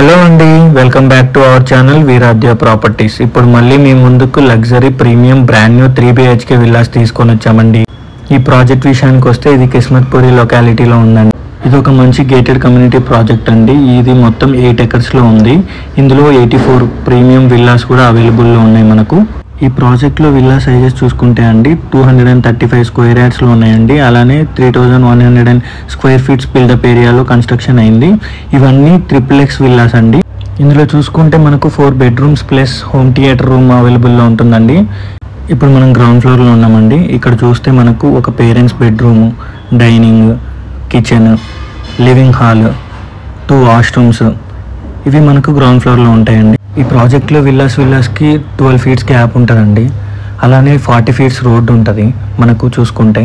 Hello అండి, welcome back to our channel Veeradhya properties. ఇప్పుడు మళ్ళీ మీ ముందుకు luxury premium brand new 3 BHK villas తీసుకొని వచ్చామండి. ఈ ప్రాజెక్ట్ విషయానికి వస్తే ఇది కిస్మత్పురి లొకాలిటీలో ఉందండి. ఇది ఒక మంచి గేటెడ్ కమ్యూనిటీ ప్రాజెక్ట్ అండి. ఇది మొత్తం 8 acres ఉంది. ఇందులో 84 ప్రీమియం విల్లాస్ కూడా అవైలబుల్లో ఉన్నాయి మనకు. ఈ ప్రాజెక్ట్లో విల్లా సైజెస్ చూసుకుంటే అండి 235 స్క్వేర్ యార్డ్స్లో ఉన్నాయండి. అలానే 3100 స్క్వేర్ ఫీట్స్ బిల్డప్ ఏరియాలో కన్స్ట్రక్షన్ అయింది. ఇవన్నీ XXX విల్లాస్ అండి. ఇందులో చూసుకుంటే మనకు 4 bedrooms plus home theatre room అవైలబుల్లో ఉంటుందండి. ఇప్పుడు మనం గ్రౌండ్ ఫ్లోర్లో ఉన్నామండి. ఇక్కడ చూస్తే మనకు ఒక parents bedroom, dining, kitchen, living hall, 2 washrooms ఇవి మనకు గ్రౌండ్ ఫ్లోర్లో ఉంటాయండి. ఈ ప్రాజెక్ట్లో విల్లాస్కి 12 feet గ్యాప్ ఉంటుందండి. అలానే 40 feet రోడ్డు ఉంటుంది మనకు చూసుకుంటే.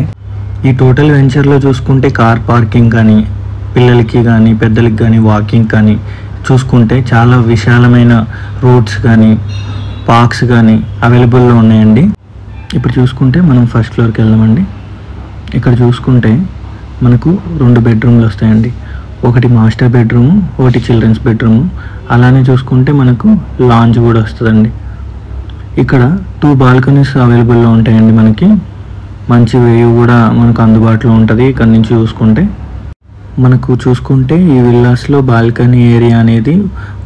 ఈ టోటల్ వెంచర్లో చూసుకుంటే కార్ పార్కింగ్ కానీ, పిల్లలకి కానీ పెద్దలకి కానీ వాకింగ్ కానీ చూసుకుంటే చాలా విశాలమైన రోడ్స్ కానీ పార్క్స్ కానీ అవైలబుల్లో ఉన్నాయండి. ఇప్పుడు చూసుకుంటే మనం ఫస్ట్ ఫ్లోర్కి వెళ్దామండి. ఇక్కడ చూసుకుంటే మనకు 2 bedrooms వస్తాయండి. ఒకటి మాస్టర్ బెడ్రూమ్, ఒకటి చిల్డ్రన్స్ బెడ్రూమ్. అలానే చూసుకుంటే మనకు లాంజ్ కూడా వస్తుందండి. ఇక్కడ 2 balconies అవైలబుల్లో ఉంటాయండి. మనకి మంచి వ్యూ కూడా మనకు అందుబాటులో ఉంటుంది. ఇక్కడ నుంచి చూసుకుంటే ఈ విల్లాస్లో బాల్కనీ ఏరియా అనేది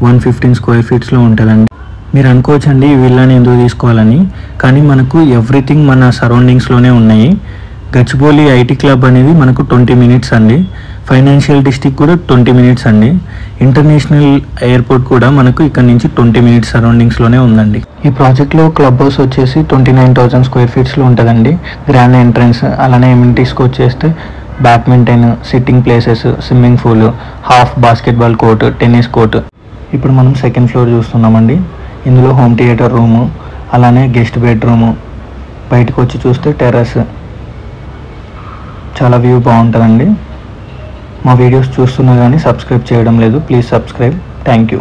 115 square feetsలో ఉంటుందండి. మీరు అనుకోవచ్చండి ఈ విల్లాని ఎందుకు తీసుకోవాలని, కానీ మనకు ఎవ్రీథింగ్ మన సరౌండింగ్స్లోనే ఉన్నాయి. గచ్చిబౌలి ఐటీ క్లబ్ అనేది మనకు 20 minutes అండి. ఫైనాన్షియల్ డిస్ట్రిక్ట్ కూడా 20 minutes అండి. ఇంటర్నేషనల్ ఎయిర్పోర్ట్ కూడా మనకు ఇక్కడ నుంచి 20 minutes సరౌండింగ్స్లోనే ఉందండి. ఈ ప్రాజెక్ట్లో క్లబ్ హౌస్ వచ్చేసి 29,000 square feetsలో ఉంటుందండి. గ్రాండ్ ఎంట్రన్స్, అలానే ఎమ్యూనిటీస్కి వచ్చేస్తే badminton, sitting places, swimming pool, half basketball court, tennis court. ఇప్పుడు మనం సెకండ్ ఫ్లోర్ చూస్తున్నామండి. ఇందులో హోమ్ థియేటర్ రూము, అలానే గెస్ట్ బెడ్రూము, బయటకు వచ్చి చూస్తే టెర్రస్, చాలా వ్యూ బాగుంటుందండి. మా వీడియోస్ చూస్తున్నా కానీ సబ్స్క్రైబ్ చేయడం లేదు, ప్లీజ్ సబ్స్క్రైబ్. Thank you.